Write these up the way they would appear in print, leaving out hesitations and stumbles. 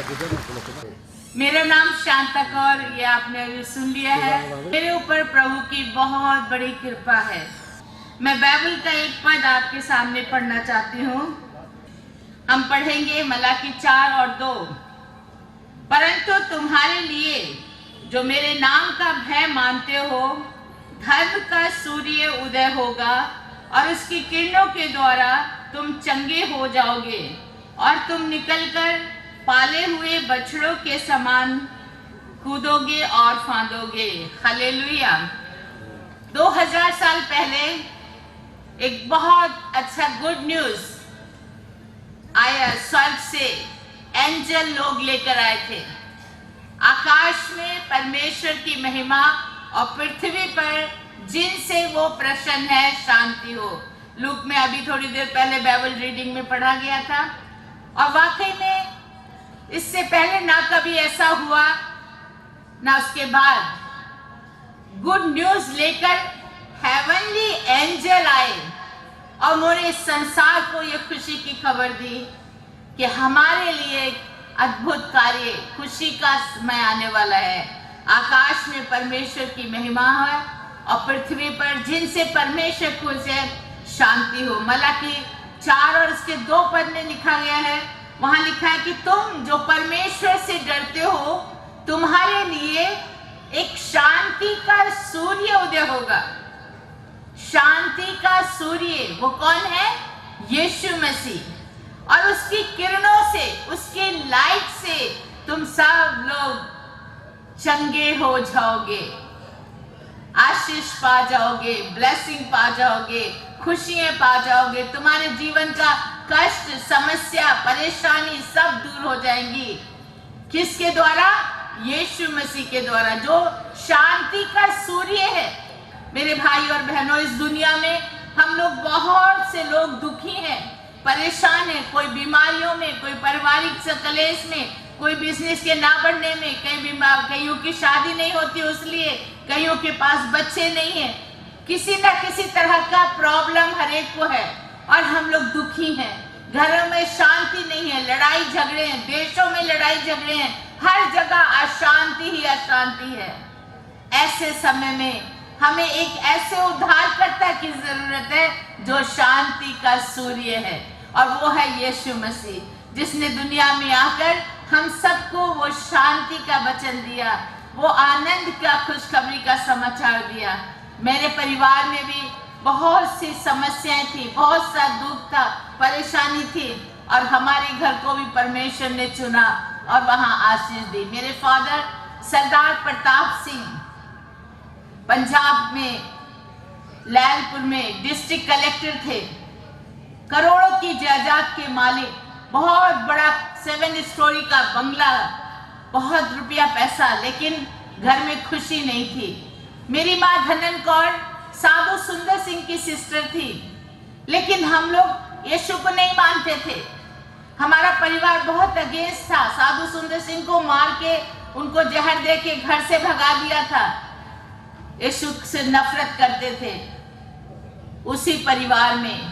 मेरा नाम शांता कौर, ये आपने अभी सुन लिया है। मेरे ऊपर प्रभु की बहुत बड़ी कृपा है। मैं बाइबल का एक पद आपके सामने पढ़ना चाहती हूँ। हम पढ़ेंगे मलाकी 4 और 2। परंतु तुम्हारे लिए जो मेरे नाम का भय मानते हो, धर्म का सूर्य उदय होगा और उसकी किरणों के द्वारा तुम चंगे हो जाओगे और तुम निकलकर पाले हुए बछड़ों के समान कूदोगे और फांदोगे। हालेलुया। 2000 साल पहले एक बहुत अच्छा गुड न्यूज आया, स्वर्ग से एंजल लोग लेकर आए थे। आकाश में परमेश्वर की महिमा और पृथ्वी पर जिनसे वो प्रसन्न है शांति हो। लूक में अभी थोड़ी देर पहले बाइबल रीडिंग में पढ़ा गया था। और वाकई में इससे पहले ना कभी ऐसा हुआ ना उसके बाद गुड न्यूज लेकर हेवनली एंजल आए और उन्होंने इस संसार को ये खुशी की खबर दी कि हमारे लिए अद्भुत कार्य, खुशी का समय आने वाला है। आकाश में परमेश्वर की महिमा है और पृथ्वी पर जिनसे परमेश्वर खुश है शांति हो। मलाकी 4 और इसके 2 पद में लिखा गया है, वहां लिखा है कि तुम जो परमेश्वर से डरते हो, तुम्हारे लिए एक शांति का सूर्य उदय होगा। शांति का सूर्य वो कौन है? यीशु मसीह। और उसकी किरणों से, उसके लाइट से तुम सब लोग चंगे हो जाओगे, आशीष पा जाओगे, ब्लेसिंग पा जाओगे, खुशियां पा जाओगे। तुम्हारे जीवन का कष्ट, समस्या, परेशानी सब दूर हो जाएंगी। किसके द्वारा? यीशु मसीह के द्वारा, जो शांति का सूर्य है। मेरे भाई और बहनों, इस दुनिया में हम लोग, बहुत से लोग दुखी हैं, परेशान हैं। कोई बीमारियों में, कोई पारिवारिक कलेश में, कोई बिजनेस के ना बढ़ने में, कईयों की शादी नहीं होती इसलिए, कईयों के पास बच्चे नहीं है। किसी ना किसी तरह का प्रॉब्लम हर एक को है और हम लोग दुखी हैं। घरों में शांति नहीं है, लड़ाई झगड़े हैं, देशों में लड़ाई झगड़े हैं, हर जगह अशांति ही अशांति है। ऐसे समय में हमें एक ऐसे उद्धारकर्ता की जरूरत है जो शांति का सूर्य है, और वो है यीशु मसीह, जिसने दुनिया में आकर हम सबको वो शांति का वचन दिया, वो आनंद का, खुशखबरी का समाचार दिया। मेरे परिवार में भी बहुत सी समस्याएं थी, बहुत सा दुख था, परेशानी थी, और हमारे घर को भी परमेश्वर ने चुना और वहां आशीष दी। मेरे फादर सरदार प्रताप सिंह पंजाब में लैलपुर में डिस्ट्रिक्ट कलेक्टर थे, करोड़ों की जायदाद के मालिक, बहुत बड़ा 7 स्टोरी का बंगला, बहुत रुपया पैसा, लेकिन घर में खुशी नहीं थी। मेरी माँ धनन कौर साधु सुंदर सिंह की सिस्टर थी, लेकिन हम लोग यीशु को नहीं मानते थे। हमारा परिवार बहुत अगेंस्ट था, साधु सुंदर सिंह को मार के, उनको जहर दे के घर से भगा दिया था, यीशु से नफरत करते थे। उसी परिवार में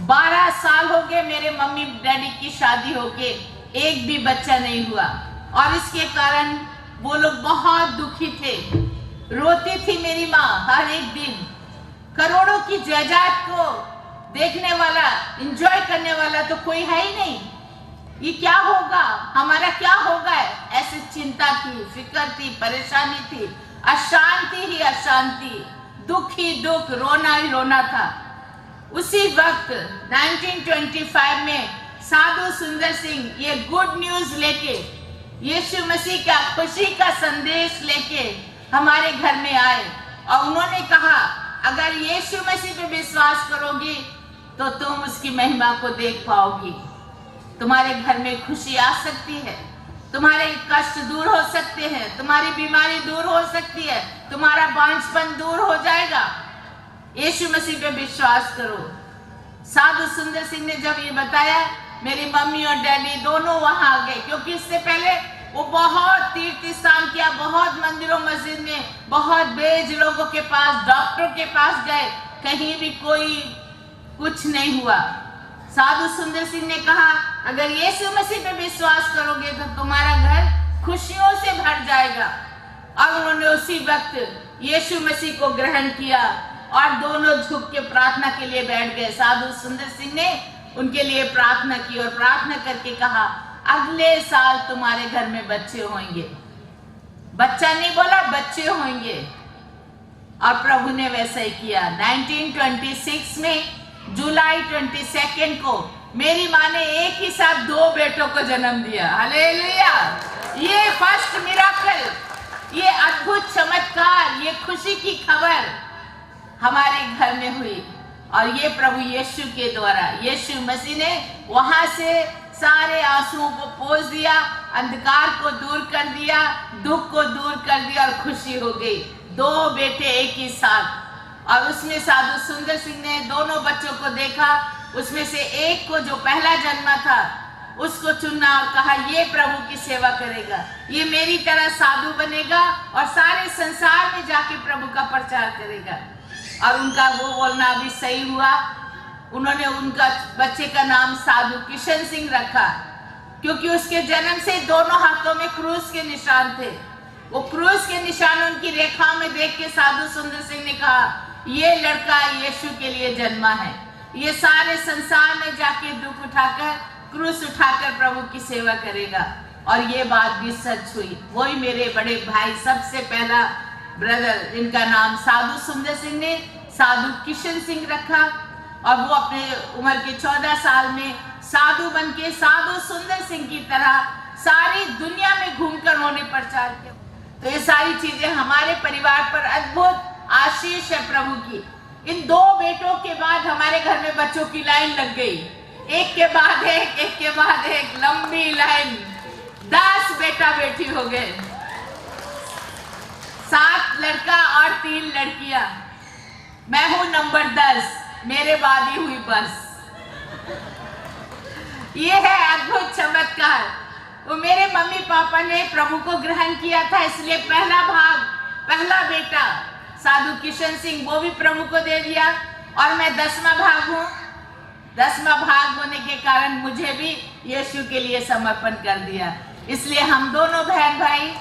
12 साल हो गए मेरे मम्मी डैडी की शादी होके, एक भी बच्चा नहीं हुआ, और इसके कारण वो लोग बहुत दुखी थे। रोती थी मेरी माँ हर एक दिन। करोड़ों की जायदाद को देखने वाला, एंजॉय करने वाला तो कोई है ही नहीं। ये क्या होगा, हमारा क्या होगा, ऐसी चिंता थी, फिक्र थी, परेशानी थी, अशांति ही अशांति, दुख ही दुख, रोना ही रोना था। उसी वक्त 1925 में साधु सुंदर सिंह ये गुड न्यूज लेके, यीशु मसीह का खुशी का संदेश लेके हमारे घर में आए, और उन्होंने कहा, अगर यीशु मसीह पे विश्वास करोगी तो तुम उसकी महिमा को देख पाओगी। तुम्हारे घर में खुशी आ सकती है, तुम्हारे कष्ट दूर हो सकते हैं, तुम्हारी बीमारी दूर हो सकती है, तुम्हारा बांझपन दूर हो जाएगा। यीशु मसीह पे विश्वास करो। साधु सुंदर सिंह ने जब ये बताया, मेरी मम्मी और डैडी दोनों वहां आ गए, क्योंकि इससे पहले वो बहुत तीर्थ स्थान किया, बहुत मंदिरों मस्जिद में, बहुत बेज लोगों के पास, डॉक्टर के पास गए, कहीं भी कोई कुछ नहीं हुआ। साधु सुंदर सिंह ने कहा, अगर यीशु मसीह पे विश्वास करोगे तो तुम्हारा घर खुशियों से भर जाएगा। और उन्होंने उसी वक्त यीशु मसीह को ग्रहण किया और दोनों झुक के प्रार्थना के लिए बैठ गए। साधु सुंदर सिंह ने उनके लिए प्रार्थना की और प्रार्थना करके कहा, अगले साल तुम्हारे घर में बच्चे होंगे। बच्चा नहीं बोला, बच्चे होंगे। और प्रभु ने वैसा ही किया। 1926 में जुलाई 22 को मेरी माँ ने एक ही साथ 2 बेटों को जन्म दिया। हालेलुया! ये फर्स्ट मिराकल, ये अद्भुत चमत्कार, ये खुशी की खबर हमारे घर में हुई। और ये प्रभु यीशु के द्वारा, यीशु मसीह ने वहां से सारे आंसुओं को पोंछ दिया, अंधकार को दूर कर दिया, दुख को दूर कर दिया और खुशी हो गई। 2 बेटे एक ही साथ। और उसमें साधु सुंदर सिंह ने दोनों बच्चों को देखा, उसमें से एक को जो पहला जन्मा था उसको चुना और कहा, ये प्रभु की सेवा करेगा, ये मेरी तरह साधु बनेगा और सारे संसार में जाके प्रभु का प्रचार करेगा। और उनका वो बोलना भी सही हुआ। उन्होंने उनका बच्चे का नाम साधु किशन सिंह रखा, क्योंकि उसके जन्म से दोनों हाथों में क्रूस के निशान थे। वो क्रूस के निशान उनकी रेखा में देख के साधु सुंदर सिंह ने कहा, ये लड़का यीशु के लिए जन्मा है, ये सारे संसार में जाके दुख उठाकर, क्रूस उठाकर प्रभु की सेवा करेगा। और ये बात भी सच हुई। वही मेरे बड़े भाई, सबसे पहला ब्रदर, जिनका नाम साधु सुंदर सिंह ने साधु किशन सिंह रखा। और वो अपने उम्र के 14 साल में साधु बन के साधु सुंदर सिंह की तरह सारी दुनिया में घूमकर उन्होंने प्रचार किया। तो ये सारी चीजें हमारे परिवार पर अद्भुत आशीष है प्रभु की। इन 2 बेटों के बाद हमारे घर में बच्चों की लाइन लग गई, एक के बाद एक, एक के बाद एक, लंबी लाइन। 10 बेटा बेटी हो गए, 7 लड़का और 3 लड़कियां। मैं हूं नंबर 10, मेरे बाद ही हुई बस। ये है अद्भुत चमत्कार। वो मेरे मम्मी पापा ने प्रभु को ग्रहण किया था, इसलिए पहला बेटा साधु किशन सिंह, वो भी प्रभु को दे दिया। और मैं 10वां भाग हूँ। 10वां भाग होने के कारण मुझे भी यीशु के लिए समर्पण कर दिया। इसलिए हम दोनों बहन भाई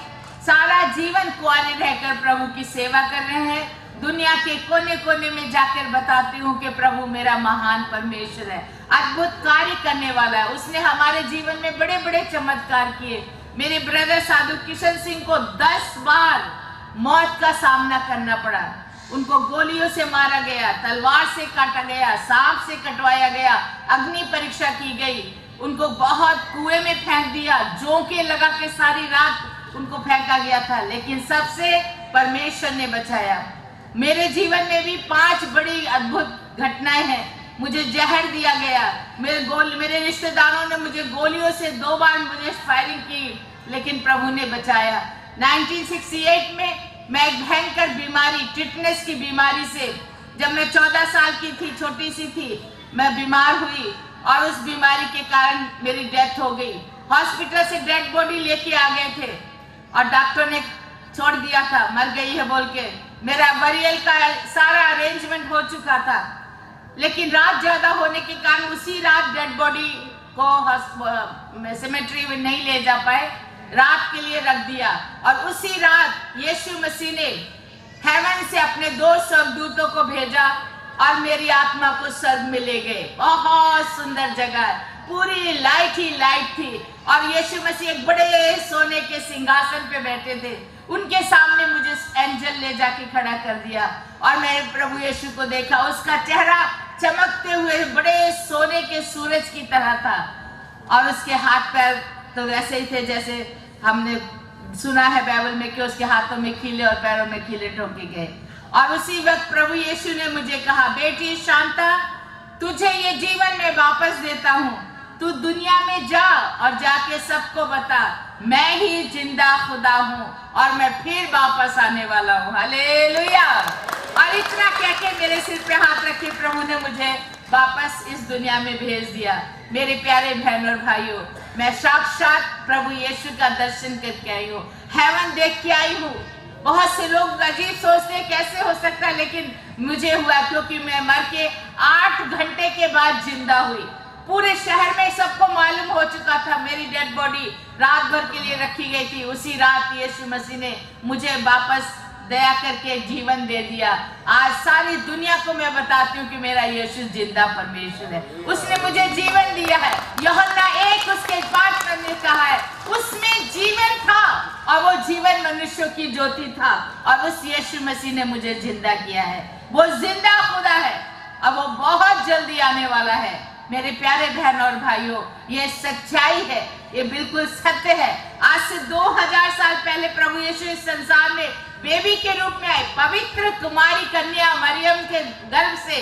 सारा जीवन कुंवारे रहकर प्रभु की सेवा कर रहे हैं। दुनिया के कोने कोने में जाकर बताती हूँ कि प्रभु मेरा महान परमेश्वर है, अद्भुत कार्य करने वाला है। उसने हमारे जीवन में बड़े बड़े चमत्कार किए। मेरे ब्रदर साधु किशन सिंह को 10 बार मौत का सामना करना पड़ा। उनको गोलियों से मारा गया, तलवार से काटा गया, सांप से कटवाया गया, अग्नि परीक्षा की गई, उनको बहुत कुएं में फेंक दिया, जोंके लगा के सारी रात उनको फेंका गया था, लेकिन सबसे परमेश्वर ने बचाया। मेरे जीवन में भी 5 बड़ी अद्भुत घटनाएं हैं। मुझे जहर दिया गया, मेरे रिश्तेदारों ने मुझे गोलियों से 2 बार मुझे फायरिंग की, लेकिन प्रभु ने बचाया। 1968 में मैं एक भयंकर बीमारी, टिटनेस की बीमारी से, जब मैं 14 साल की थी, छोटी सी थी, मैं बीमार हुई और उस बीमारी के कारण मेरी डेथ हो गई। हॉस्पिटल से डेड बॉडी लेके आ गए थे और डॉक्टर ने छोड़ दिया था, मर गई है बोल के। मेरा बरियल का सारा अरेंजमेंट हो चुका था, लेकिन रात ज्यादा होने के कारण उसी रात डेड बॉडी को सेमेट्री में नहीं ले जा पाए, रात के लिए रख दिया। और उसी रात यीशु मसीह ने हेवन से अपने 2 स्वर्गदूतों को भेजा और मेरी आत्मा को स्वर्ग में ले गए। बहुत सुंदर जगह, पूरी लाइट ही लाइट थी और यीशु मसीह एक बड़े सोने के सिंहासन पे बैठे थे। उनके सामने मुझे एंजल ले जाके खड़ा कर दिया और मैंने प्रभु यीशु को देखा। उसका चेहरा चमकते हुए बड़े सोने के सूरज की तरह था और उसके हाथ पैर तो वैसे ही थे जैसे हमने सुना है बाइबल में कि उसके हाथों में खीले और पैरों में खीले ठोके गए। और उसी वक्त प्रभु यीशु ने मुझे कहा, बेटी शांता, तुझे ये जीवन में वापस देता हूँ, तू दुनिया में जा और जाके सबको बता मैं ही जिंदा खुदा हूँ और मैं फिर वापस आने वाला हूँ। हालेलुया। और इतना कह के मेरे सिर पे हाथ रखे प्रभु ने मुझे वापस इस दुनिया में भेज दिया। मेरे प्यारे बहन और भाइयों, मैं साक्षात प्रभु यीशु का दर्शन करके आई हूँ, हेवन देख के आई हूँ। बहुत से लोग अजीब सोचते हैं कैसे हो सकता है, लेकिन मुझे हुआ क्योंकि मैं मर के 8 घंटे के बाद जिंदा हुई। पूरे शहर में सबको मालूम हो चुका था। मेरी डेड बॉडी रात भर के लिए रखी गई थी। उसी रात यीशु मसीह ने मुझे वापस दया करके जीवन दे दिया। आज सारी दुनिया को मैं बताती हूँ कि मेरा यीशु जिंदा परमेश्वर है, उसने मुझे जीवन दिया है। यूहन्ना 1 उसके 5 में ने कहा है, उसमें जीवन था और वो जीवन मनुष्यों की ज्योति था, और उस यीशु मसीह ने मुझे जिंदा किया है। वो जिंदा खुदा है और वो बहुत जल्दी आने वाला है। मेरे प्यारे बहन और भाइयों, ये सच्चाई है, ये बिल्कुल सत्य है। आज से 2000 साल पहले प्रभु यीशु इस संसार में बेबी के रूप में आए, पवित्र कुमारी कन्या मरियम के गर्भ से,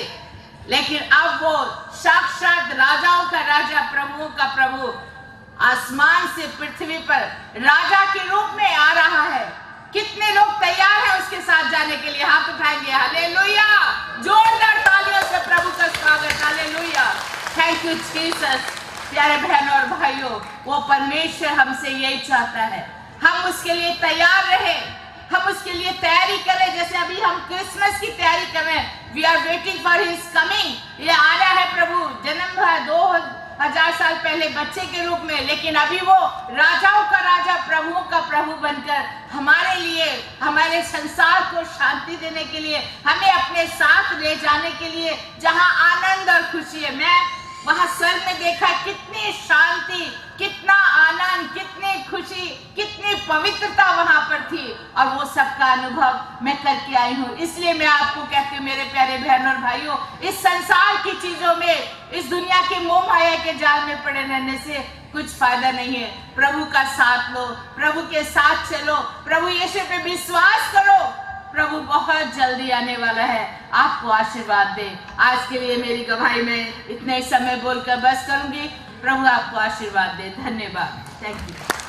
लेकिन अब वो साक्षात राजाओं का राजा, प्रभुओं का प्रभु, आसमान से पृथ्वी पर राजा के रूप में आ रहा है। कितने लोग तैयार हैं उसके साथ जाने के लिए? हाथ उठाएंगे। हालेलुया! जोरदार तालियों से प्रभु का स्वागत। हालेलुया! Thank you Jesus. प्यारे बहन और भाइयों, वो परमेश्वर हमसे यही चाहता है, हम उसके लिए तैयार रहे, हम उसके लिए तैयारी करें। जैसे अभी हम क्रिसमस की तैयारी कर रहे हैं, we are waiting for his coming. ये आ रहा है प्रभु, जन्म हुआ 2000 साल पहले बच्चे के रूप में, लेकिन अभी वो राजाओं का राजा, प्रभुओं का प्रभु बनकर हमारे लिए, हमारे संसार को शांति देने के लिए, हमें अपने साथ ले जाने के लिए, जहां आनंद और खुशी है। मैं वहां स्वर्ग में देखा कितनी शांति, कितना आनंद, कितनी खुशी, कितनी पवित्रता वहां पर थी, और वो सबका अनुभव मैं करके आई हूँ। इसलिए मैं आपको कहती हूँ मेरे प्यारे बहन और भाइयों, इस संसार की चीजों में, इस दुनिया के मोह माया के जाल में पड़े रहने से कुछ फायदा नहीं है। प्रभु का साथ लो, प्रभु के साथ चलो, प्रभु यीशु पे विश्वास करो। प्रभु बहुत जल्दी आने वाला है, आपको आशीर्वाद दे। आज के लिए मेरी गवाही में इतने समय बोलकर बस करूंगी। प्रभु आपको आशीर्वाद दे। धन्यवाद। Thank you.